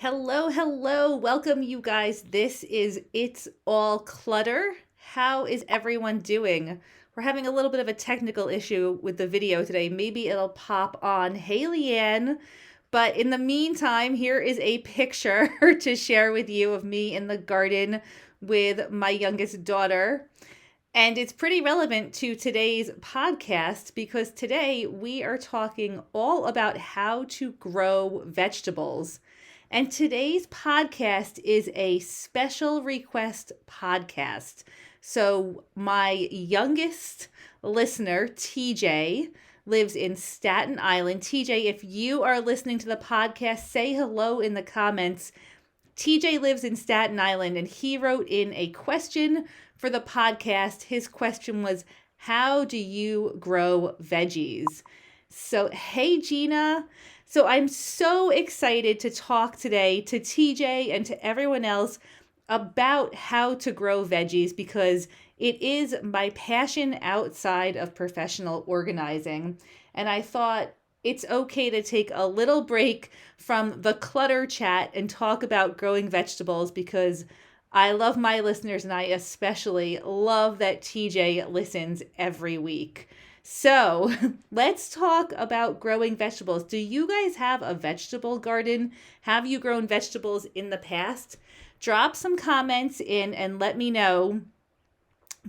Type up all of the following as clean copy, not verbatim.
Hello, hello. Welcome, you guys. This is It's All Clutter. How is everyone doing? We're having a little bit of a technical issue with the video today. Maybe it'll pop on. Hey, Leanne. But in the meantime, here is a picture to share with you of me in the garden with my youngest daughter. And it's pretty relevant to today's podcast because today we are talking all about how to grow vegetables. And today's podcast is a special request podcast. So, my youngest listener, TJ, lives in Staten Island. TJ, if you are listening to the podcast, say hello in the comments. TJ lives in Staten Island and he wrote in a question for the podcast. His question was, how do you grow veggies? So, hey, Gina. So I'm so excited to talk today to TJ and to everyone else about how to grow veggies because it is my passion outside of professional organizing. And I thought it's okay to take a little break from the clutter chat and talk about growing vegetables because I love my listeners and I especially love that TJ listens every week. So let's talk about growing vegetables. Do you guys have a vegetable garden? Have you grown vegetables in the past? Drop some comments in and let me know.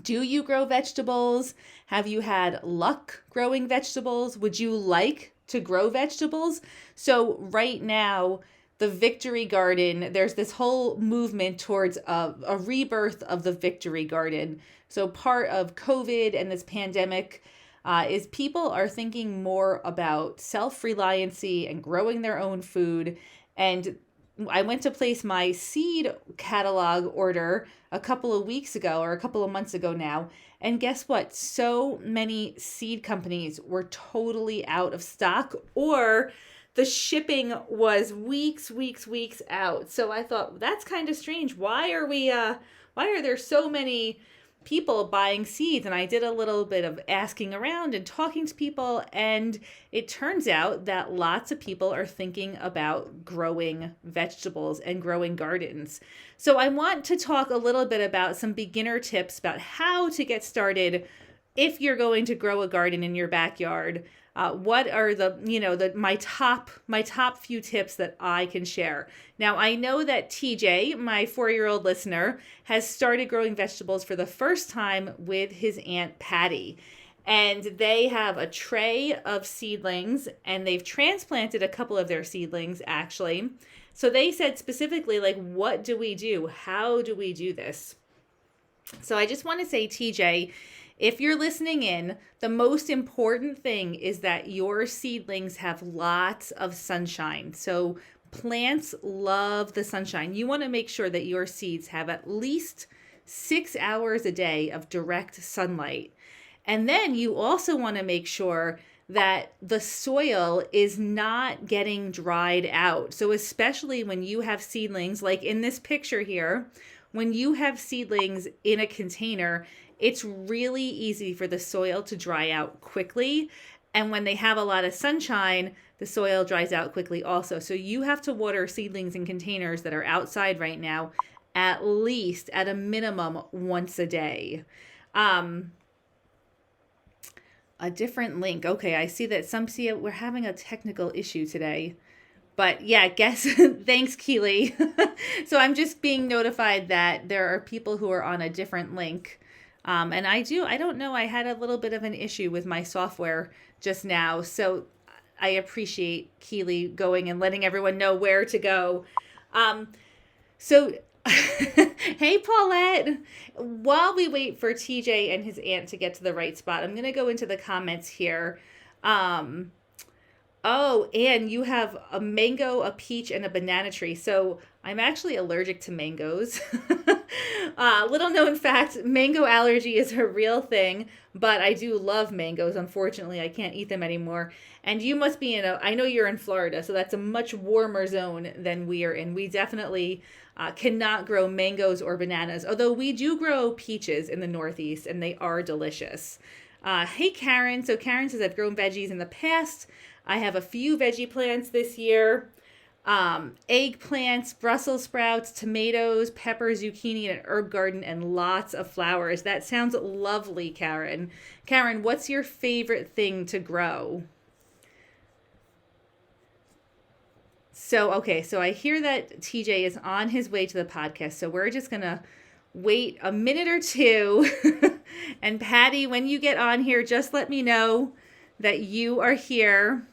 Do you grow vegetables? Have you had luck growing vegetables? Would you like to grow vegetables? So right now, the Victory Garden, there's this whole movement towards a rebirth of the Victory Garden. So part of COVID and this pandemic is people are thinking more about self-reliancy and growing their own food. And I went to place my seed catalog order a couple of weeks ago or a couple of months ago now. And guess what? So many seed companies were totally out of stock, or the shipping was weeks out. So I thought that's kind of strange. Why are there so many people buying seeds? And I did a little bit of asking around and talking to people, and it turns out that lots of people are thinking about growing vegetables and growing gardens. So I want to talk a little bit about some beginner tips about how to get started if you're going to grow a garden in your backyard. What are my top few tips that I can share? Now, I know that TJ, my 4-year-old listener, has started growing vegetables for the first time with his Aunt Patty. And they have a tray of seedlings, and they've transplanted a couple of their seedlings, actually. So they said specifically, like, what do we do? How do we do this? So I just want to say, TJ, if you're listening in, the most important thing is that your seedlings have lots of sunshine. So plants love the sunshine. You want to make sure that your seeds have at least 6 hours a day of direct sunlight. And then you also want to make sure that the soil is not getting dried out. So especially when you have seedlings, like in this picture here, when you have seedlings in a container, it's really easy for the soil to dry out quickly. And when they have a lot of sunshine, the soil dries out quickly also. So you have to water seedlings in containers that are outside right now at least, at a minimum, once a day. A different link. Okay, I see that we're having a technical issue today. But yeah, thanks, Keely. So I'm just being notified that there are people who are on a different link. And I don't know, I had a little bit of an issue with my software just now. So I appreciate Keely going and letting everyone know where to go. So, hey, Paulette, while we wait for TJ and his aunt to get to the right spot, I'm going to go into the comments here. Oh, and you have a mango, a peach, and a banana tree. So I'm actually allergic to mangoes. Little known fact, mango allergy is a real thing, but I do love mangoes. Unfortunately, I can't eat them anymore. And you must be I know you're in Florida, so that's a much warmer zone than we are in. We definitely cannot grow mangoes or bananas, although we do grow peaches in the Northeast, and they are delicious. Hey, Karen. So Karen says, I've grown veggies in the past. I have a few veggie plants this year. Eggplants, Brussels sprouts, tomatoes, peppers, zucchini, and an herb garden, and lots of flowers. That sounds lovely, Karen. Karen, what's your favorite thing to grow? So, okay, so I hear that TJ is on his way to the podcast. So we're just going to wait a minute or two. And Patty, when you get on here, just let me know that you are here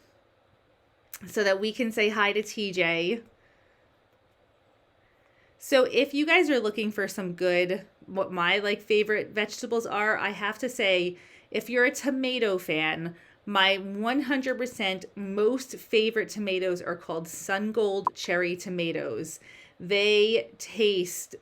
so that we can say hi to TJ. So if you guys are looking for some good, what my like favorite vegetables are, I have to say, if you're a tomato fan, my 100% most favorite tomatoes are called Sun Gold cherry tomatoes. They taste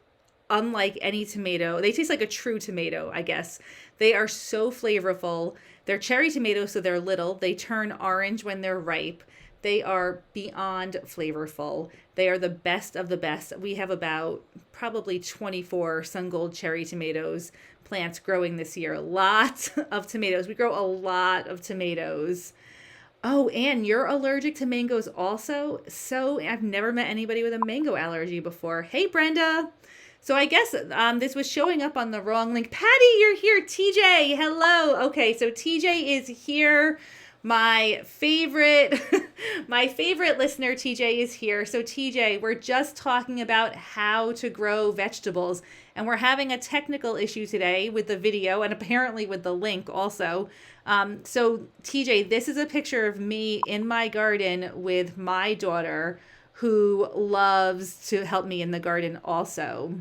unlike any tomato. They taste like a true tomato, I guess. They are so flavorful. They're cherry tomatoes, so they're little. They turn orange when they're ripe. They are beyond flavorful. They are the best of the best. We have about probably 24 Sun Gold cherry tomatoes plants growing this year. Lots of tomatoes. We grow a lot of tomatoes. Oh, and you're allergic to mangoes also? So I've never met anybody with a mango allergy before. Hey, Brenda. So I guess this was showing up on the wrong link. Patty, you're here. TJ, hello. Okay, so TJ is here. My favorite, my favorite listener, TJ, is here. So TJ, we're just talking about how to grow vegetables, and we're having a technical issue today with the video and apparently with the link also. So TJ, this is a picture of me in my garden with my daughter who loves to help me in the garden also.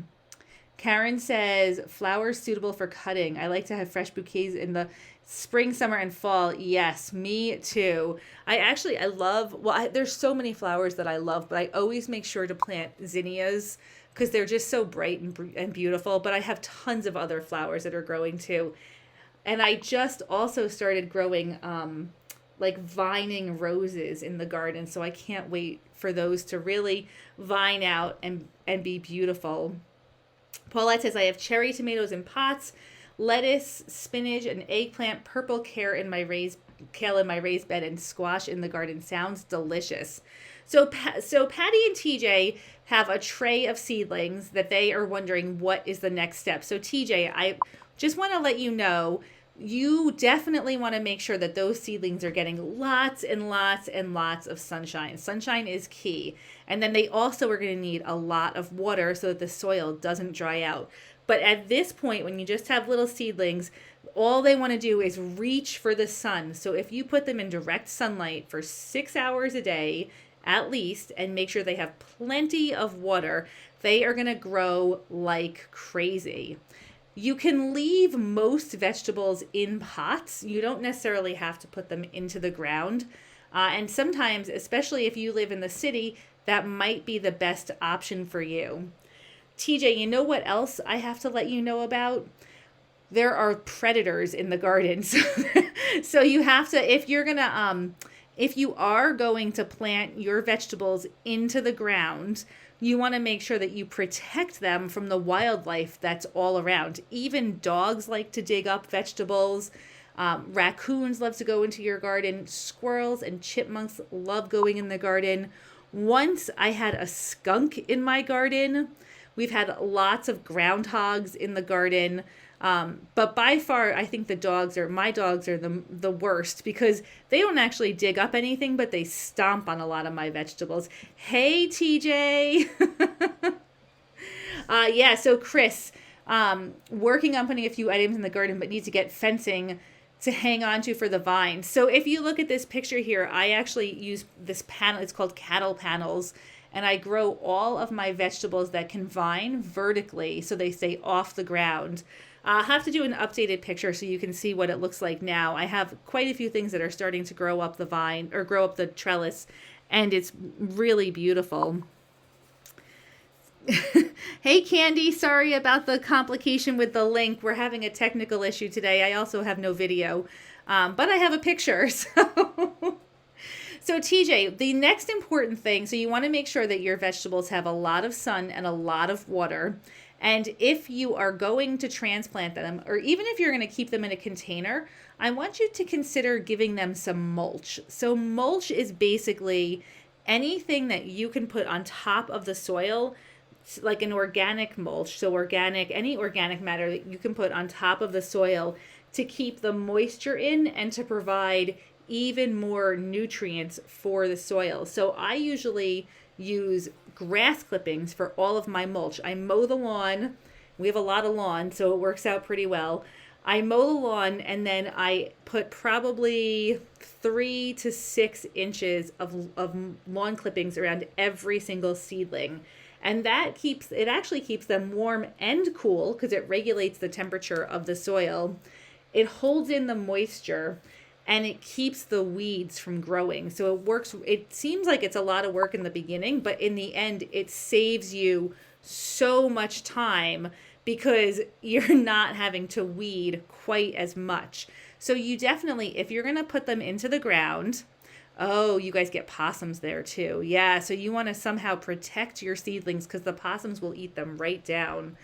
Karen says, flowers suitable for cutting. I like to have fresh bouquets in the spring, summer, and fall. Yes, me too. I love, there's so many flowers that I love, but I always make sure to plant zinnias because they're just so bright and beautiful. But I have tons of other flowers that are growing too. And I just also started growing like vining roses in the garden. So I can't wait for those to really vine out and be beautiful. Paulette says, I have cherry tomatoes in pots, lettuce, spinach, and eggplant, purple kale in my raised bed, and squash in the garden. Sounds delicious. So Patty and TJ have a tray of seedlings that they are wondering what is the next step. So TJ, I just want to let you know, you definitely want to make sure that those seedlings are getting lots and lots and lots of sunshine. Sunshine is key. And then they also are going to need a lot of water so that the soil doesn't dry out. But at this point, when you just have little seedlings, all they want to do is reach for the sun. So if you put them in direct sunlight for 6 hours a day, at least, and make sure they have plenty of water, they are going to grow like crazy. You can leave most vegetables in pots. You don't necessarily have to put them into the ground. And sometimes, especially if you live in the city, that might be the best option for you. TJ, you know what else I have to let you know about? There are predators in the garden. So you have to, if you are going to plant your vegetables into the ground, you want to make sure that you protect them from the wildlife that's all around. Even dogs like to dig up vegetables. Raccoons love to go into your garden. Squirrels and chipmunks love going in the garden. Once I had a skunk in my garden. We've had lots of groundhogs in the garden. But by far, I think my dogs are the worst because they don't actually dig up anything, but they stomp on a lot of my vegetables. Hey, TJ. Yeah, so Chris, working on putting a few items in the garden, but need to get fencing to hang on to for the vines. So if you look at this picture here, I actually use this panel. It's called cattle panels. And I grow all of my vegetables that can vine vertically so they stay off the ground. I'll have to do an updated picture so you can see what it looks like now. I have quite a few things that are starting to grow up the vine or grow up the trellis, and it's really beautiful. Hey, Candy, sorry about the complication with the link. We're having a technical issue today. I also have no video, but I have a picture. So TJ, the next important thing, so you want to make sure that your vegetables have a lot of sun and a lot of water. And if you are going to transplant them, or even if you're going to keep them in a container, I want you to consider giving them some mulch. So mulch is basically anything that you can put on top of the soil, like an organic mulch, so organic, any organic matter that you can put on top of the soil to keep the moisture in and to provide even more nutrients for the soil. So I usually use grass clippings for all of my mulch. I mow the lawn. We have a lot of lawn, so it works out pretty well. I mow the lawn and then I put probably 3 to 6 inches of lawn clippings around every single seedling. And it actually keeps them warm and cool because it regulates the temperature of the soil. It holds in the moisture and it keeps the weeds from growing. So it works. It seems like it's a lot of work in the beginning, but in the end, it saves you so much time because you're not having to weed quite as much. So you definitely, if you're going to put them into the ground, oh, you guys get possums there too. Yeah, so you want to somehow protect your seedlings because the possums will eat them right down.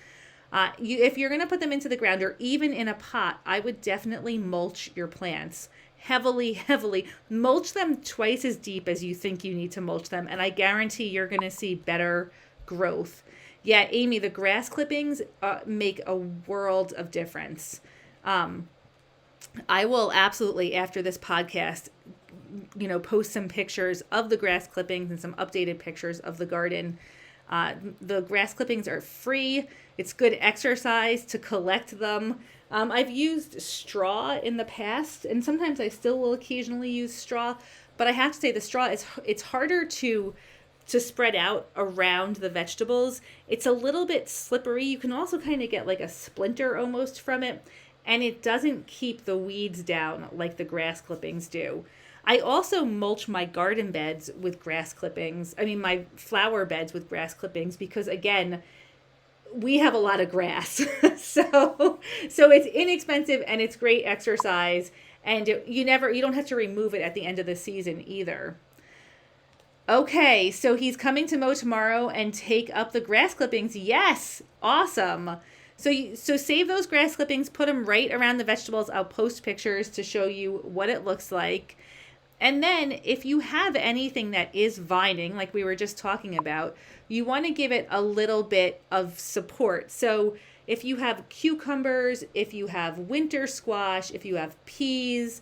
If you're going to put them into the ground or even in a pot, I would definitely mulch your plants. Heavily, heavily. Mulch them twice as deep as you think you need to mulch them, and I guarantee you're going to see better growth. Yeah, Amy, the grass clippings make a world of difference. I will absolutely, after this podcast, post some pictures of the grass clippings and some updated pictures of the garden. The grass clippings are free. It's good exercise to collect them. I've used straw in the past, and sometimes I still will occasionally use straw, but I have to say the straw it's harder to spread out around the vegetables. It's a little bit slippery. You can also kind of get like a splinter almost from it, and it doesn't keep the weeds down like the grass clippings do. I also mulch my garden beds with grass clippings. I mean, my flower beds with grass clippings because, again, we have a lot of grass. so it's inexpensive and it's great exercise. And you don't have to remove it at the end of the season either. Okay, so he's coming to mow tomorrow and take up the grass clippings. Yes, awesome. So save those grass clippings, put them right around the vegetables. I'll post pictures to show you what it looks like. And then if you have anything that is vining, like we were just talking about, you want to give it a little bit of support. So if you have cucumbers, if you have winter squash, if you have peas,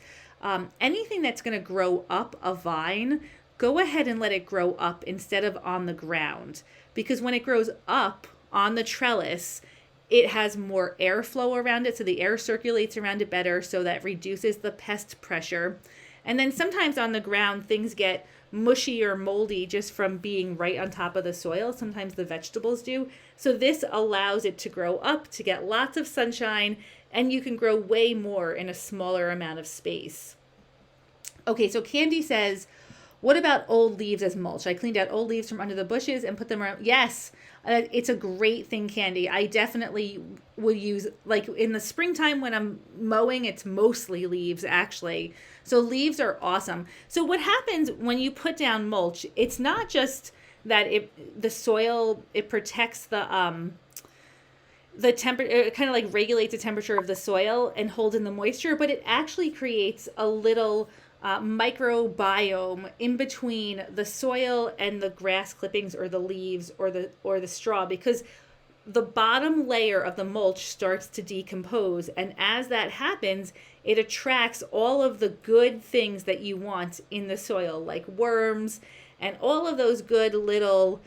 anything that's going to grow up a vine, go ahead and let it grow up instead of on the ground. Because when it grows up on the trellis, it has more airflow around it, so the air circulates around it better, so that reduces the pest pressure. And then sometimes on the ground, things get mushy or moldy just from being right on top of the soil. Sometimes the vegetables do. So this allows it to grow up, to get lots of sunshine, and you can grow way more in a smaller amount of space. Okay, so Candy says, what about old leaves as mulch? I cleaned out old leaves from under the bushes and put them around. Yes, it's a great thing, Candy. I definitely would use, like in the springtime when I'm mowing, it's mostly leaves actually. So leaves are awesome. So what happens when you put down mulch, it's not just that the soil, it protects the temperature, it kind of like regulates the temperature of the soil and holds in the moisture, but it actually creates a little microbiome in between the soil and the grass clippings or the leaves or the straw, because the bottom layer of the mulch starts to decompose, and as that happens, it attracts all of the good things that you want in the soil, like worms and all of those good little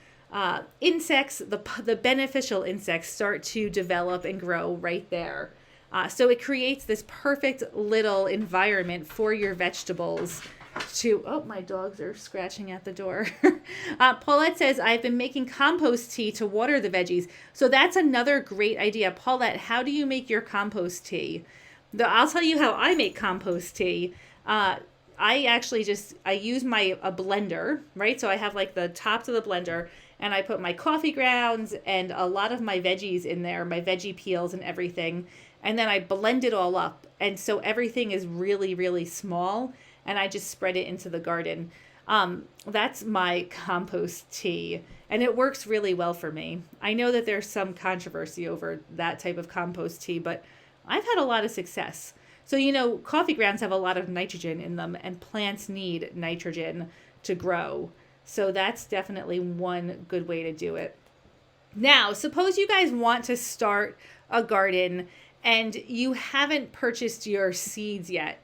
insects. The beneficial insects start to develop and grow right there. So it creates this perfect little environment for your vegetables oh, my dogs are scratching at the door. Paulette says, I've been making compost tea to water the veggies. So that's another great idea. Paulette, how do you make your compost tea? I'll tell you how I make compost tea. I use a blender, right? So I have like the top to the blender, and I put my coffee grounds and a lot of my veggies in there, my veggie peels and everything. And then I blend it all up. And so everything is really, really small. And I just spread it into the garden. That's my compost tea. And it works really well for me. I know that there's some controversy over that type of compost tea, but I've had a lot of success. So, coffee grounds have a lot of nitrogen in them, and plants need nitrogen to grow. So that's definitely one good way to do it. Now, suppose you guys want to start a garden and you haven't purchased your seeds yet.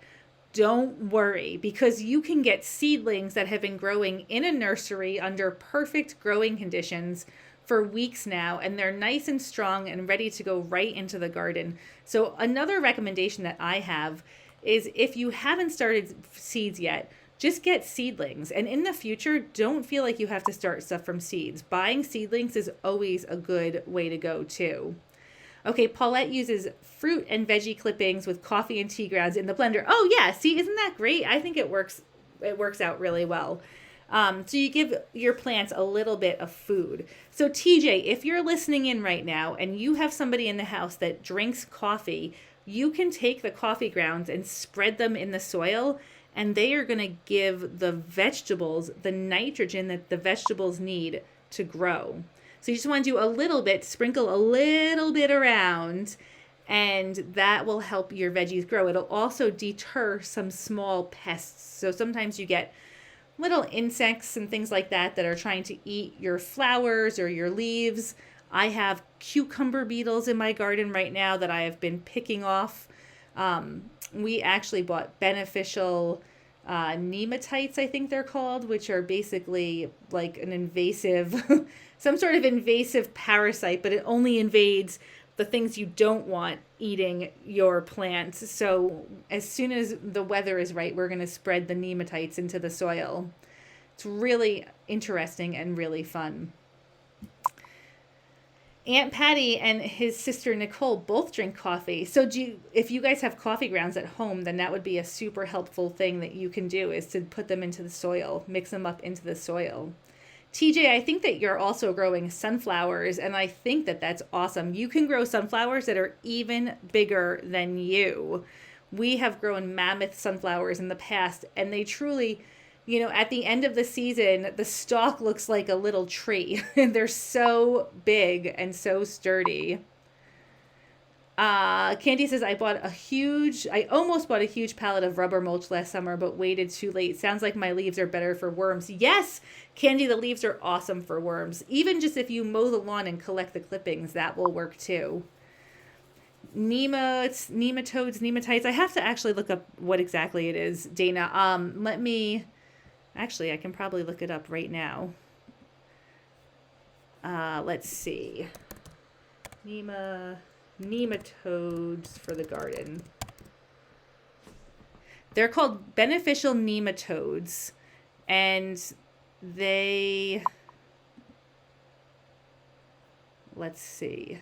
Don't worry, because you can get seedlings that have been growing in a nursery under perfect growing conditions for weeks now, and they're nice and strong and ready to go right into the garden. So another recommendation that I have is, if you haven't started seeds yet, just get seedlings. And in the future, don't feel like you have to start stuff from seeds. Buying seedlings is always a good way to go too. Okay, Paulette uses fruit and veggie clippings with coffee and tea grounds in the blender. Oh yeah, see, isn't that great? I think it works. It works out really well. So you give your plants a little bit of food. So TJ, if you're listening in right now and you have somebody in the house that drinks coffee, you can take the coffee grounds and spread them in the soil, and they are going to give the vegetables the nitrogen that the vegetables need to grow. So you just want to do a little bit, sprinkle a little bit around, and that will help your veggies grow. It'll also deter some small pests. So sometimes you get little insects and things like that that are trying to eat your flowers or your leaves. I have cucumber beetles in my garden right now that I have been picking off. We actually bought beneficial nematites, I think they're called, which are basically like an invasive, some sort of invasive parasite, but it only invades the things you don't want eating your plants. So as soon as the weather is right, we're going to spread the nematites into the soil. It's really interesting and really fun. Aunt Patty and his sister Nicole both drink coffee. So if you guys have coffee grounds at home, then that would be a super helpful thing that you can do, is to put them into the soil, mix them up into the soil. TJ, I think that you're also growing sunflowers, and I think that that's awesome. You can grow sunflowers that are even bigger than you. We have grown mammoth sunflowers in the past, and they truly, at the end of the season, the stalk looks like a little tree. They're so big and so sturdy. Candy says, I almost bought a huge pallet of rubber mulch last summer, but waited too late. Sounds like my leaves are better for worms. Yes, Candy, the leaves are awesome for worms. Even just if you mow the lawn and collect the clippings, that will work too. Nematites. I have to actually look up what exactly it is, Dana. Actually, I can probably look it up right now. Let's see. Nematodes for the garden. They're called beneficial nematodes, and let's see.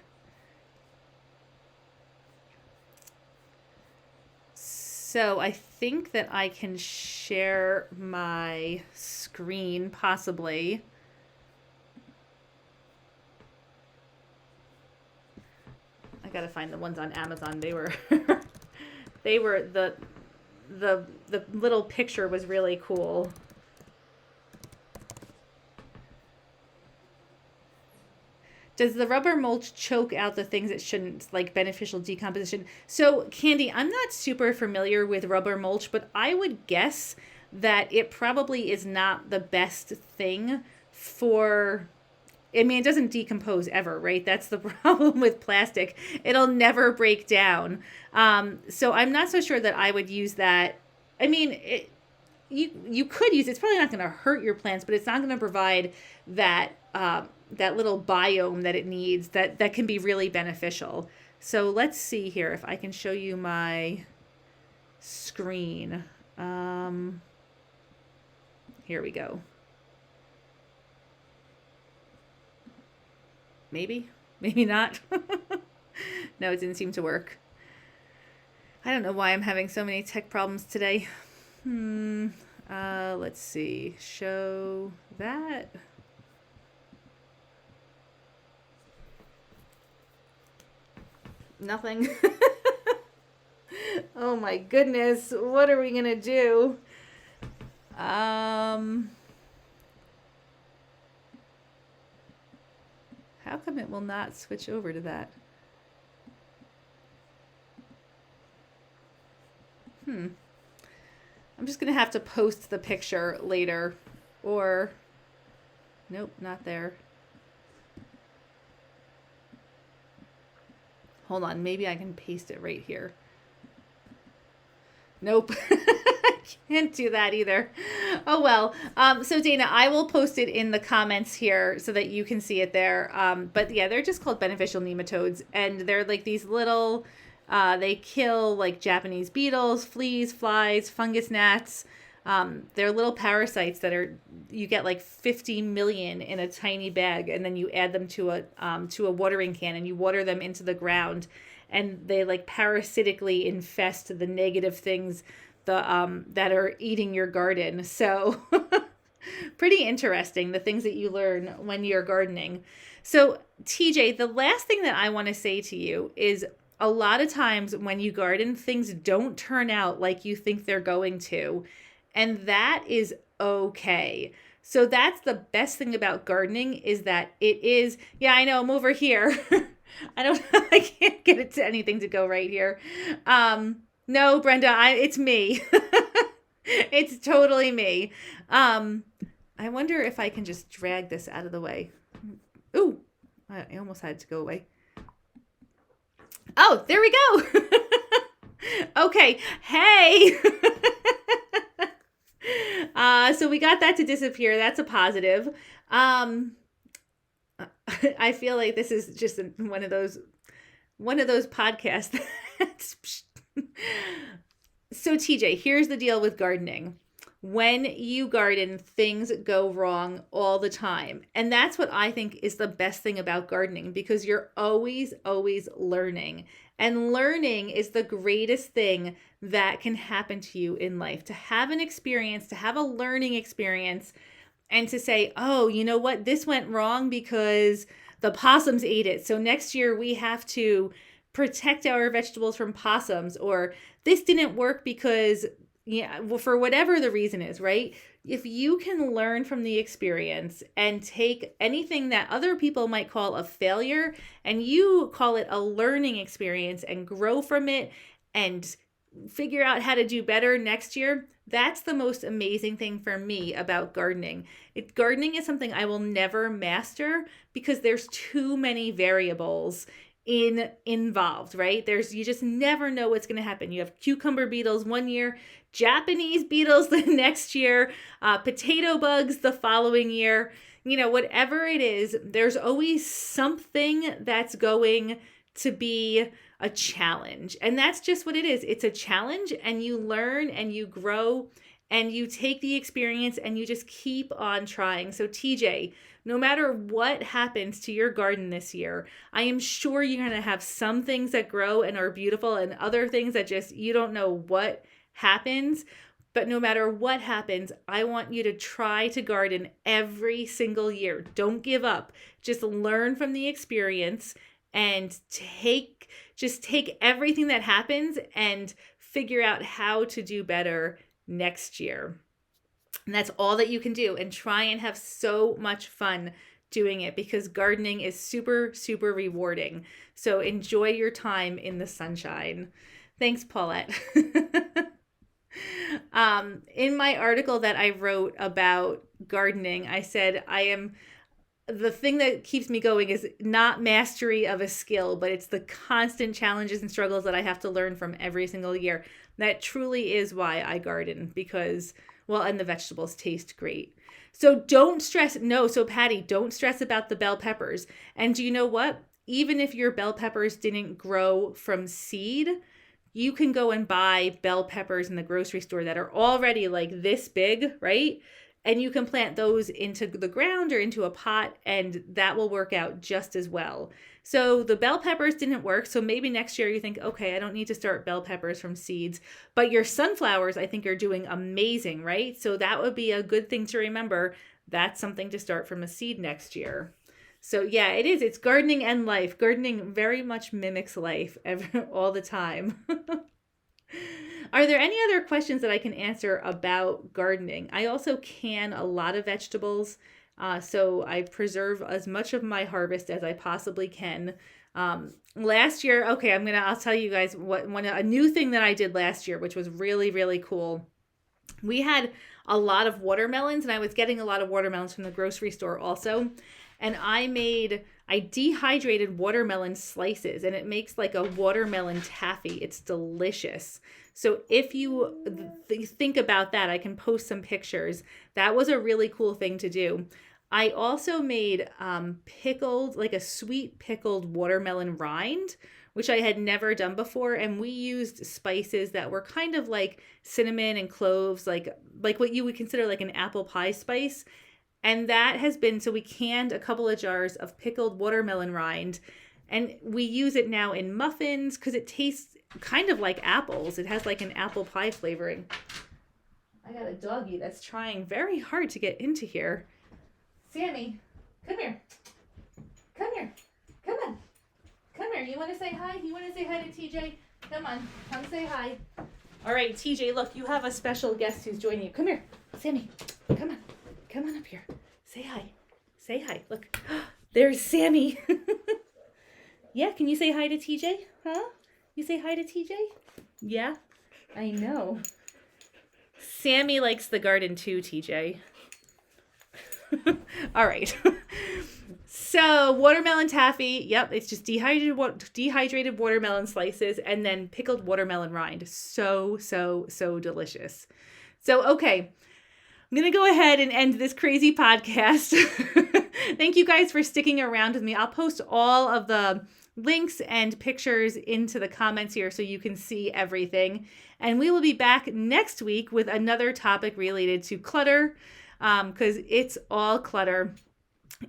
So I think that I can share my screen, possibly. I gotta find the ones on Amazon. They were the little picture was really cool. Does the rubber mulch choke out the things it shouldn't, like beneficial decomposition? So, Candy, I'm not super familiar with rubber mulch, but I would guess that it probably is not the best thing for... I mean, it doesn't decompose ever, right? That's the problem with plastic. It'll never break down. So I'm not so sure that I would use that. I mean, you could use it. It's probably not going to hurt your plants, but it's not going to provide that that little biome that it needs that can be really beneficial. So let's see here if I can show you my screen. Here we go. Maybe not. No, it didn't seem to work. I don't know why I'm having so many tech problems today. Let's see. Show that. Nothing. Oh my goodness. What are we going to do? How come it will not switch over to that? I'm just going to have to post the picture later, or Nope, not there. Hold on, maybe I can paste it right here. Nope. Can't do that either. Oh well. So Dana, I will post it in the comments here so that you can see it there. But yeah, they're just called beneficial nematodes, and they're like these little. They kill like Japanese beetles, fleas, flies, fungus gnats. They're little parasites that are you get like 50 million in a tiny bag, and then you add them to a watering can, and you water them into the ground, and they like parasitically infest the negative things that are eating your garden. So pretty interesting the things that you learn when you're gardening. So TJ, the last thing that I want to say to you is a lot of times when you garden, things don't turn out like you think they're going to. And that is okay. So that's the best thing about gardening is that it is, yeah, I know I'm over here. I can't get it to anything to go right here. No, Brenda, it's me. It's totally me. I wonder if I can just drag this out of the way. Ooh, I almost had it to go away. Oh, there we go. Okay. Hey. So we got that to disappear. That's a positive. I feel like this is just one of those podcasts. So TJ, here's the deal with gardening. When you garden, things go wrong all the time. And that's what I think is the best thing about gardening, because you're always, always learning. And learning is the greatest thing that can happen to you in life. To have an experience, to have a learning experience, and to say, oh, you know what? This went wrong because the possums ate it. So next year we have to protect our vegetables from possums, or this didn't work because well, for whatever the reason is, right? If you can learn from the experience and take anything that other people might call a failure and you call it a learning experience and grow from it and figure out how to do better next year, that's the most amazing thing for me about gardening. Gardening is something I will never master because there's too many variables involved, right? You just never know what's going to happen. You have cucumber beetles one year, Japanese beetles the next year, potato bugs the following year. Whatever it is, there's always something that's going to be a challenge. And that's just what it is. It's a challenge, and you learn and you grow and you take the experience and you just keep on trying. So TJ, no matter what happens to your garden this year, I am sure you're going to have some things that grow and are beautiful and other things that just, you don't know what happens. But no matter what happens, I want you to try to garden every single year. Don't give up. Just learn from the experience and take everything that happens and figure out how to do better next year. And that's all that you can do, and try and have so much fun doing it, because gardening is super, super rewarding. So enjoy your time in the sunshine. Thanks, Paulette. In my article that I wrote about gardening, I said the thing that keeps me going is not mastery of a skill, but it's the constant challenges and struggles that I have to learn from every single year. That truly is why I garden, because, well, and the vegetables taste great. So don't stress. No, so Patty, don't stress about the bell peppers. And do you know what? Even if your bell peppers didn't grow from seed, you can go and buy bell peppers in the grocery store that are already like this big, right? And you can plant those into the ground or into a pot, and that will work out just as well. So the bell peppers didn't work. So maybe next year you think, okay, I don't need to start bell peppers from seeds. But your sunflowers, I think, are doing amazing, right? So that would be a good thing to remember. That's something to start from a seed next year. So yeah, it is. It's gardening and life. Gardening very much mimics life all the time. Are there any other questions that I can answer about gardening? I also can a lot of vegetables, so I preserve as much of my harvest as I possibly can. Last year, okay, I'll tell you guys a new thing that I did last year, which was really, really cool. We had a lot of watermelons, and I was getting a lot of watermelons from the grocery store also. And I dehydrated watermelon slices, and it makes like a watermelon taffy. It's delicious. So if you think about that, I can post some pictures. That was a really cool thing to do. I also made like a sweet pickled watermelon rind, which I had never done before. And we used spices that were kind of like cinnamon and cloves, like what you would consider like an apple pie spice. And that has been, so we canned a couple of jars of pickled watermelon rind, and we use it now in muffins because it tastes kind of like apples. It has like an apple pie flavoring. I got a doggie that's trying very hard to get into here. Sammy, come here. Come here. Come on. Come here. You want to say hi? You want to say hi to TJ? Come on. Come say hi. All right, TJ, look, you have a special guest who's joining you. Come here. Sammy, come on. Come on up here. Say hi. Say hi. Look. There's Sammy. Yeah, can you say hi to TJ? Huh? You say hi to TJ? Yeah? I know. Sammy likes the garden too, TJ. All right. So watermelon taffy, yep, it's just dehydrated watermelon slices and then pickled watermelon rind. So delicious. So, okay. I'm going to go ahead and end this crazy podcast. Thank you guys for sticking around with me. I'll post all of the links and pictures into the comments here so you can see everything. And we will be back next week with another topic related to clutter, because it's all clutter.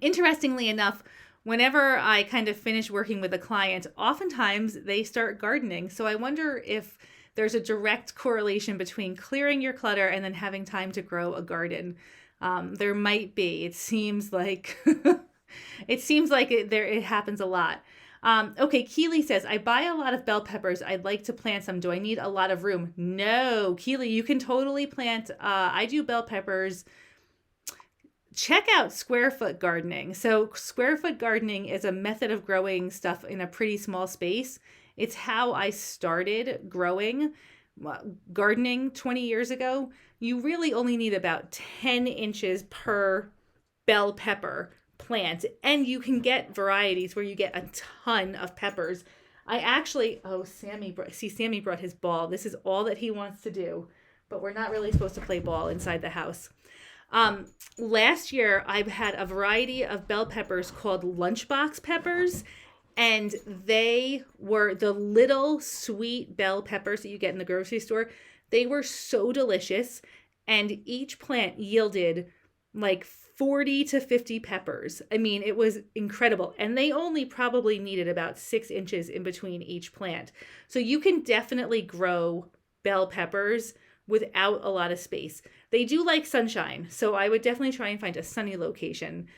Interestingly enough, whenever I kind of finish working with a client, oftentimes they start gardening. So I wonder if there's a direct correlation between clearing your clutter and then having time to grow a garden. There might be. It seems like it happens a lot. Okay, Keely says, I buy a lot of bell peppers. I'd like to plant some. Do I need a lot of room? No, Keely, you can totally plant. I do bell peppers. Check out square foot gardening. So square foot gardening is a method of growing stuff in a pretty small space. It's how I started growing gardening 20 years ago. You really only need about 10 inches per bell pepper plant, and you can get varieties where you get a ton of peppers. Sammy brought his ball. This is all that he wants to do, but we're not really supposed to play ball inside the house. Last year, I've had a variety of bell peppers called lunchbox peppers, and they were the little sweet bell peppers that you get in the grocery store. They were so delicious, and each plant yielded like 40 to 50 peppers. I mean, it was incredible. And they only probably needed about 6 inches in between each plant. So you can definitely grow bell peppers without a lot of space. They do like sunshine, so I would definitely try and find a sunny location.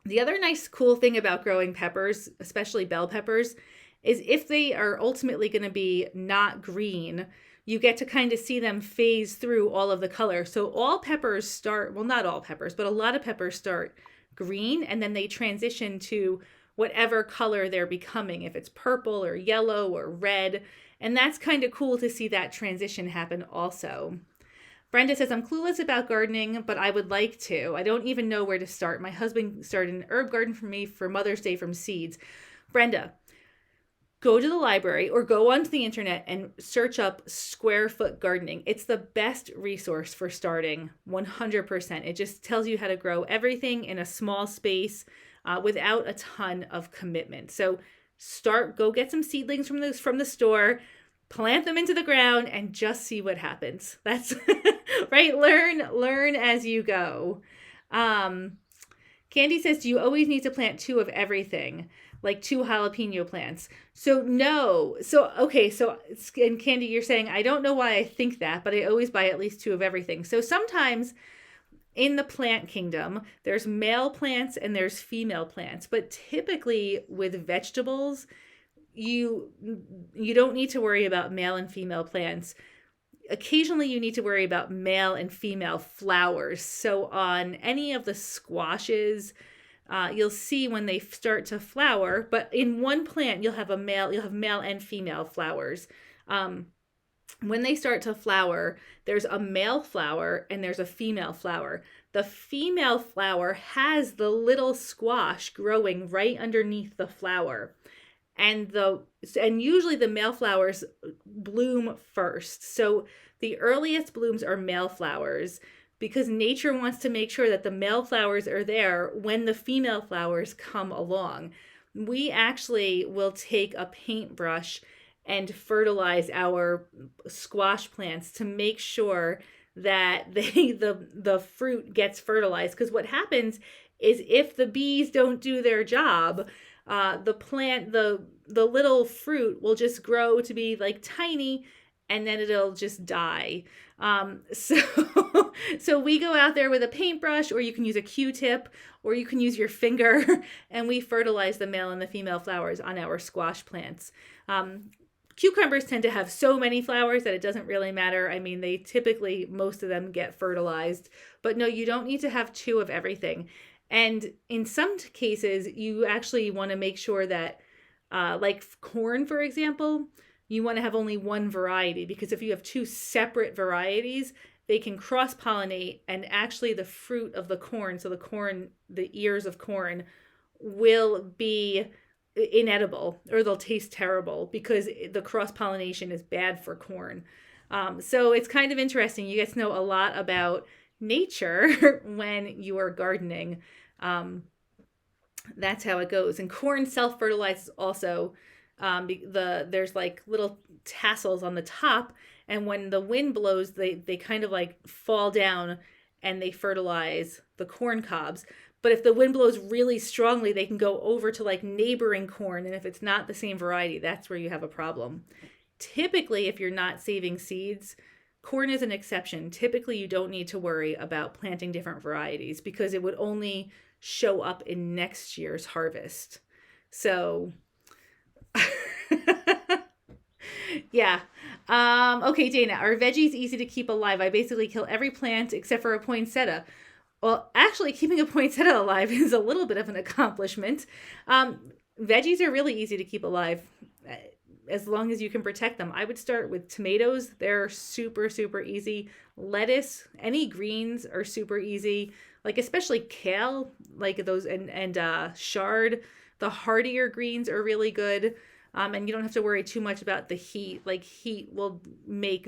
The other nice cool thing about growing peppers, especially bell peppers, is if they are ultimately going to be not green, you get to kind of see them phase through all of the color. So all peppers start, well, not all peppers, but a lot of peppers start green, and then they transition to whatever color they're becoming, if it's purple or yellow or red. And that's kind of cool to see that transition happen also. Brenda says, I'm clueless about gardening, but I would like to. I don't even know where to start. My husband started an herb garden for me for Mother's Day from seeds. Brenda, go to the library or go onto the internet and search up square foot gardening. It's the best resource for starting, 100%. It just tells you how to grow everything in a small space without a ton of commitment. So go get some seedlings from the store, plant them into the ground, and just see what happens. That's right. Learn as you go. Candy says, do you always need to plant 2 of everything, like 2 jalapeno plants? So no. And Candy, you're saying, I don't know why I think that, but I always buy at least 2 of everything. So sometimes in the plant kingdom, there's male plants and there's female plants, but typically with vegetables, you don't need to worry about male and female plants. Occasionally you need to worry about male and female flowers. So on any of the squashes, you'll see when they start to flower, but in one plant you'll have male and female flowers. when they start to flower, there's a male flower and there's a female flower. The female flower has the little squash growing right underneath the flower. And usually the male flowers bloom first. So the earliest blooms are male flowers because nature wants to make sure that the male flowers are there when the female flowers come along. We actually will take a paintbrush and fertilize our squash plants to make sure that the fruit gets fertilized, because what happens is if the bees don't do their job, the little fruit will just grow to be like tiny, and then it'll just die. So so we go out there with a paintbrush, or you can use a Q-tip, or you can use your finger, and we fertilize the male and the female flowers on our squash plants. Cucumbers tend to have so many flowers that it doesn't really matter. I mean, they typically, most of them get fertilized, but no, you don't need to have two of everything. And in some cases, you actually want to make sure that, like corn, for example, you want to have only one variety, because if you have two separate varieties, they can cross-pollinate, and actually the fruit of the corn, so the ears of corn, will be inedible, or they'll taste terrible because the cross-pollination is bad for corn. So it's kind of interesting. You get to know a lot about nature when you are gardening. That's how it goes. And corn self-fertilizes also. There's like little tassels on the top, and when the wind blows, they kind of like fall down and they fertilize the corn cobs. But if the wind blows really strongly, they can go over to like neighboring corn. And if it's not the same variety, that's where you have a problem. Typically, if you're not saving seeds, corn is an exception. Typically, you don't need to worry about planting different varieties because it would only show up in next year's harvest. So, yeah. Okay, Dana, are veggies easy to keep alive? I basically kill every plant except for a poinsettia. Well, actually, keeping a poinsettia alive is a little bit of an accomplishment. Veggies are really easy to keep alive as long as you can protect them. I would start with tomatoes. They're super, super easy. Lettuce, any greens are super easy, like especially kale, like those, and chard. The hardier greens are really good. And you don't have to worry too much about the heat. Like heat will make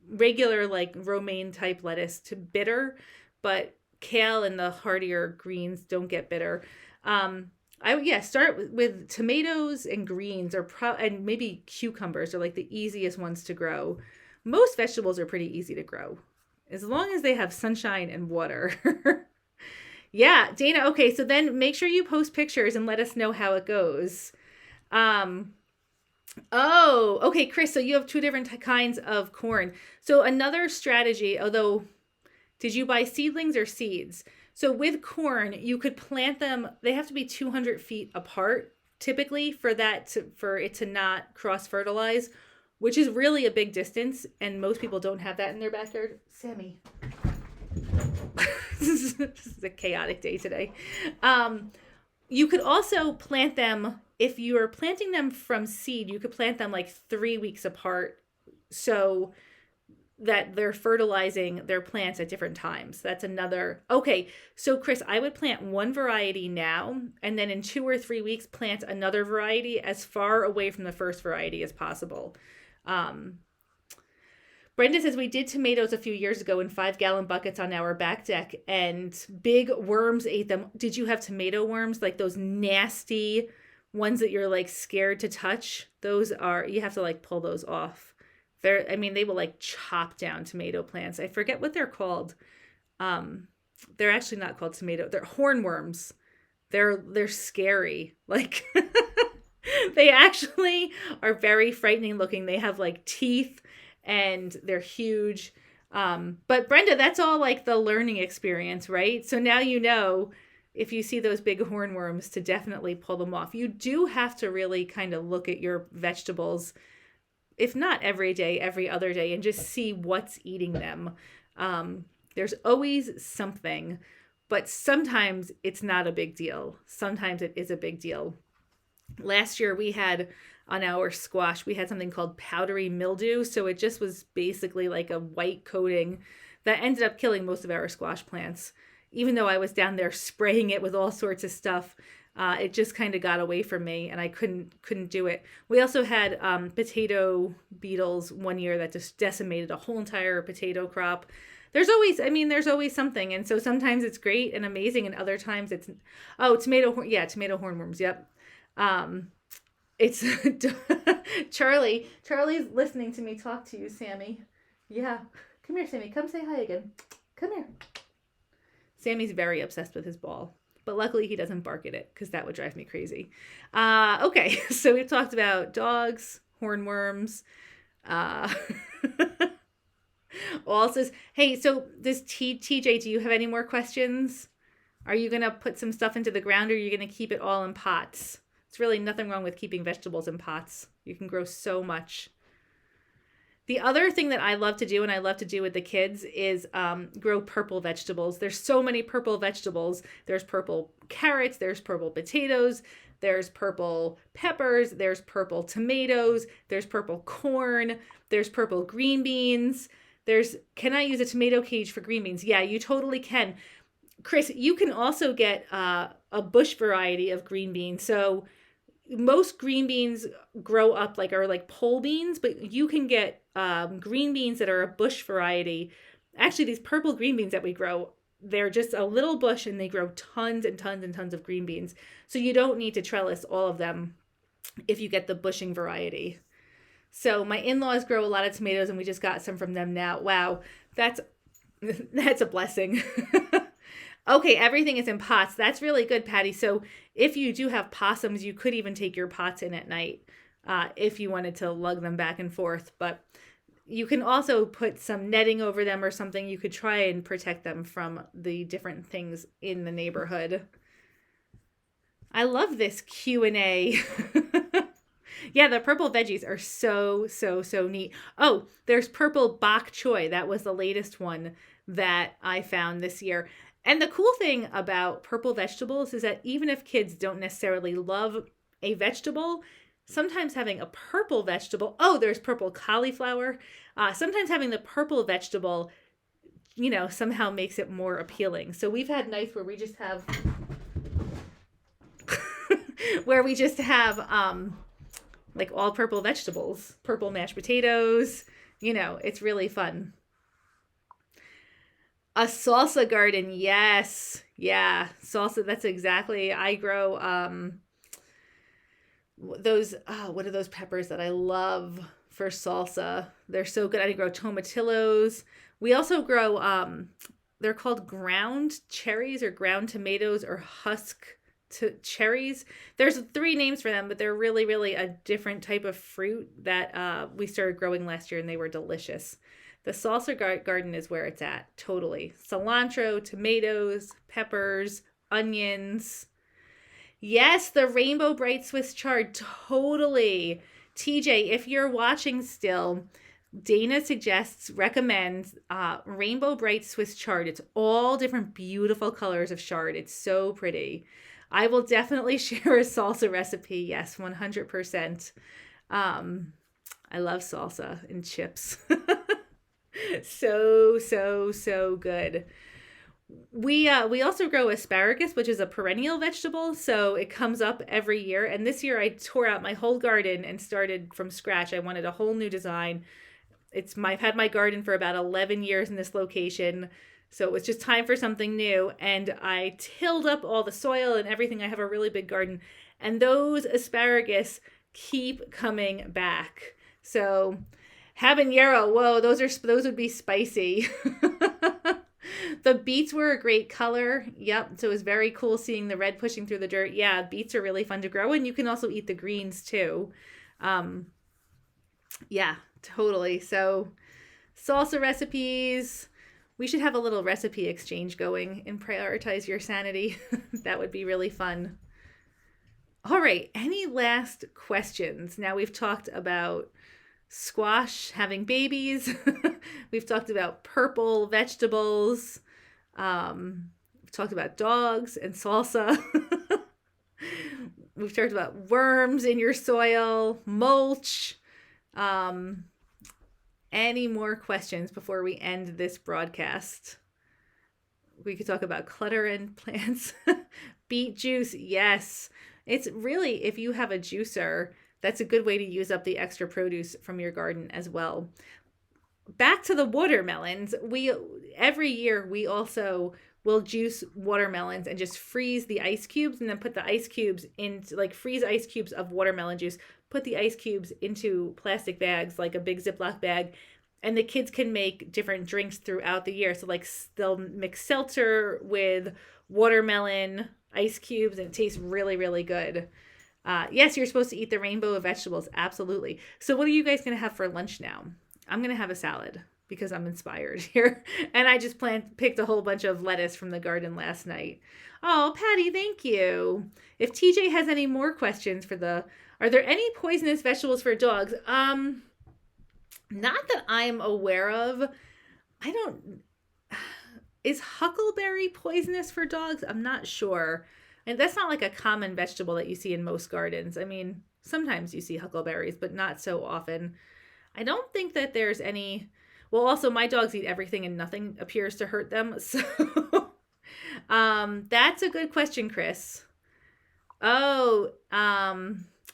regular like romaine type lettuce to bitter, but kale and the hardier greens don't get bitter. I would start with tomatoes and greens, and maybe cucumbers are like the easiest ones to grow. Most vegetables are pretty easy to grow as long as they have sunshine and water. Yeah, Dana. Okay, so then make sure you post pictures and let us know how it goes. Oh, okay, Chris. So you have two different kinds of corn. So another strategy, although. Did you buy seedlings or seeds? So with corn, you could plant them. They have to be 200 feet apart, typically, for it to not cross-fertilize, which is really a big distance, and most people don't have that in their backyard. Sammy. This is a chaotic day today. You could also plant them, if you are planting them from seed, you could plant them like 3 weeks apart, so that they're fertilizing their plants at different times. That's another. Okay, so Chris, I would plant one variety now, and then in 2 or 3 weeks, plant another variety as far away from the first variety as possible. Brenda says, we did tomatoes a few years ago in 5-gallon buckets on our back deck, and big worms ate them. Did you have tomato worms? Like those nasty ones that you're like scared to touch? You have to like pull those off. They will like chop down tomato plants. I forget what they're called. They're actually not called tomato. They're hornworms. They're scary. Like they actually are very frightening looking. They have like teeth and they're huge. But Brenda, that's all like the learning experience, right? So now you know if you see those big hornworms to definitely pull them off. You do have to really kind of look at your vegetables, if not every day, every other day, and just see what's eating them. There's always something, but sometimes it's not a big deal. Sometimes it is a big deal. Last year we had on our squash, we had something called powdery mildew. So it just was basically like a white coating that ended up killing most of our squash plants. Even though I was down there spraying it with all sorts of stuff, it just kind of got away from me, and I couldn't do it. We also had potato beetles one year that just decimated a whole entire potato crop. There's always something, and so sometimes it's great and amazing, and other times it's tomato hornworms. Yep. Um, it's Charlie's listening to me talk to you, Sammy. Yeah. Come here, Sammy. Come say hi again. Come here. Sammy's very obsessed with his ball, but luckily he doesn't bark at it because that would drive me crazy. Okay, so we've talked about dogs, hornworms. Uh, also, hey, so this TJ, do you have any more questions? Are you going to put some stuff into the ground, or are you going to keep it all in pots? It's really nothing wrong with keeping vegetables in pots. You can grow so much. The other thing that I love to do, and I love to do with the kids, is grow purple vegetables. There's so many purple vegetables. There's purple carrots, there's purple potatoes, there's purple peppers, there's purple tomatoes, there's purple corn, there's purple green beans. Can I use a tomato cage for green beans? Yeah, you totally can. Chris, you can also get a bush variety of green beans. So most green beans grow up are like pole beans, but you can get green beans that are a bush variety. Actually, these purple green beans that we grow, they're just a little bush and they grow tons and tons and tons of green beans. So you don't need to trellis all of them if you get the bushing variety. So my in-laws grow a lot of tomatoes, and we just got some from them now. Wow, that's a blessing. Okay, everything is in pots. That's really good, Patty. So if you do have possums, you could even take your pots in at night if you wanted to lug them back and forth. But you can also put some netting over them or something. You could try and protect them from the different things in the neighborhood. I love this Q&A. Yeah, the purple veggies are so, so, so neat. Oh, there's purple bok choy. That was the latest one that I found this year. And the cool thing about purple vegetables is that even if kids don't necessarily love a vegetable, sometimes having a purple vegetable, there's purple cauliflower. Sometimes having the purple vegetable, somehow makes it more appealing. So we've had nights where we just have, like all purple vegetables, purple mashed potatoes. It's really fun. A salsa garden, yes. Yeah, salsa, that's exactly. I grow those, what are those peppers that I love for salsa? They're so good. I grow tomatillos. We also grow, they're called ground cherries or ground tomatoes or husk cherries. There's 3 names for them, but they're really, really a different type of fruit that we started growing last year, and they were delicious. The salsa garden is where it's at, totally. Cilantro, tomatoes, peppers, onions. Yes, the Rainbow Bright Swiss chard, totally. TJ, if you're watching still, Dana recommends Rainbow Bright Swiss chard. It's all different beautiful colors of chard. It's so pretty. I will definitely share a salsa recipe. Yes, 100%. I love salsa and chips. So good. We also grow asparagus, which is a perennial vegetable, so it comes up every year. And this year I tore out my whole garden and started from scratch. I wanted a whole new design. I've had my garden for about 11 years in this location, so it was just time for something new. And I tilled up all the soil and everything. I have a really big garden, and those asparagus keep coming back. So habanero, whoa, those would be spicy. The beets were a great color. Yep, so it was very cool seeing the red pushing through the dirt. Yeah, beets are really fun to grow, and you can also eat the greens too. Yeah, totally. So salsa recipes. We should have a little recipe exchange going and prioritize your sanity. That would be really fun. All right, any last questions? Now we've talked about squash having babies. We've talked about purple vegetables. We've talked about dogs and salsa. We've talked about worms in your soil, mulch. Um, any more questions before we end this broadcast? We could talk about clutter and plants. Beet juice, yes. It's really, if you have a juicer, that's a good way to use up the extra produce from your garden as well. Back to the watermelons. Every year we also will juice watermelons and just freeze the ice cubes, and then put the ice cubes into, like, freeze ice cubes of watermelon juice, put the ice cubes into plastic bags, like a big Ziploc bag, and the kids can make different drinks throughout the year. So, like, they'll mix seltzer with watermelon ice cubes, and it tastes really, really good. Yes, you're supposed to eat the rainbow of vegetables. Absolutely. So what are you guys going to have for lunch now? I'm going to have a salad because I'm inspired here. And I just picked a whole bunch of lettuce from the garden last night. Oh, Patty, thank you. If TJ has any more questions are there any poisonous vegetables for dogs? Not that I'm aware of. Is huckleberry poisonous for dogs? I'm not sure. And that's not like a common vegetable that you see in most gardens. I mean, sometimes you see huckleberries, but not so often. I don't think that there's any. Well, also my dogs eat everything and nothing appears to hurt them. So that's a good question, Chris. Oh,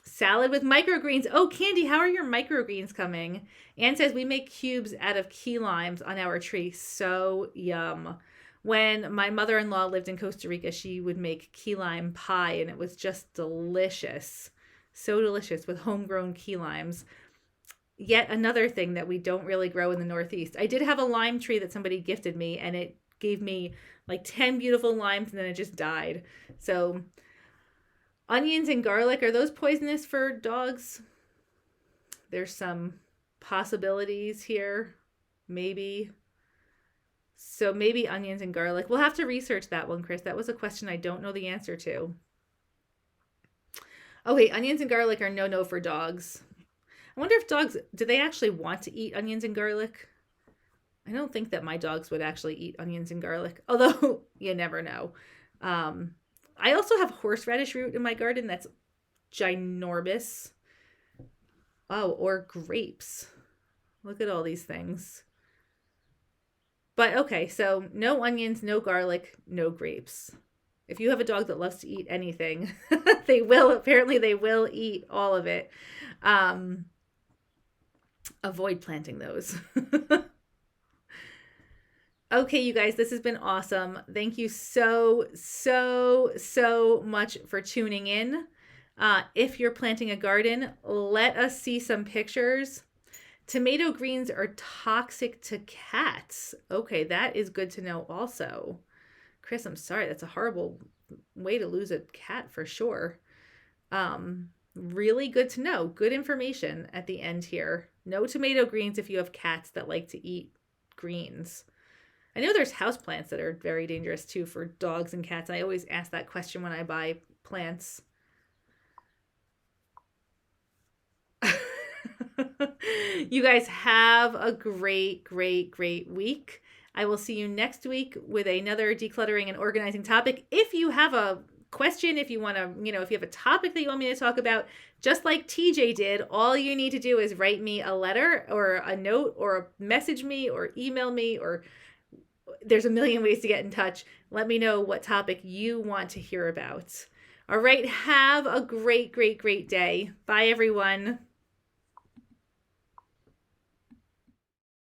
salad with microgreens. Oh, Candy, how are your microgreens coming? Anne says we make cubes out of key limes on our tree. So yum. When my mother-in-law lived in Costa Rica, she would make key lime pie, and it was just delicious. So delicious with homegrown key limes. Yet another thing that we don't really grow in the Northeast. I did have a lime tree that somebody gifted me, and it gave me like 10 beautiful limes, and then it just died. So onions and garlic, are those poisonous for dogs? There's some possibilities here, maybe. So maybe onions and garlic. We'll have to research that one, Chris. That was a question I don't know the answer to. Oh, wait, onions and garlic are no for dogs. I wonder if dogs, do they actually want to eat onions and garlic? I don't think that my dogs would actually eat onions and garlic, although you never know. I also have horseradish root in my garden that's ginormous. Oh, or grapes. Look at all these things. But okay, so no onions, no garlic, no grapes. If you have a dog that loves to eat anything, they will eat all of it. Avoid planting those. Okay, you guys, this has been awesome. Thank you so much for tuning in. If you're planting a garden, let us see some pictures. Tomato greens are toxic to cats. Okay, that is good to know also. Chris, I'm sorry. That's a horrible way to lose a cat for sure. Really good to know. Good information at the end here. No tomato greens if you have cats that like to eat greens. I know there's houseplants that are very dangerous too for dogs and cats. I always ask that question when I buy plants. You guys have a great week. I will see you next week with another decluttering and organizing topic. If you have a question, if you want to, if you have a topic that you want me to talk about, just like TJ did, all you need to do is write me a letter or a note or message me or email me, or there's a million ways to get in touch. Let me know what topic you want to hear about. All right. Have a great day. Bye, everyone.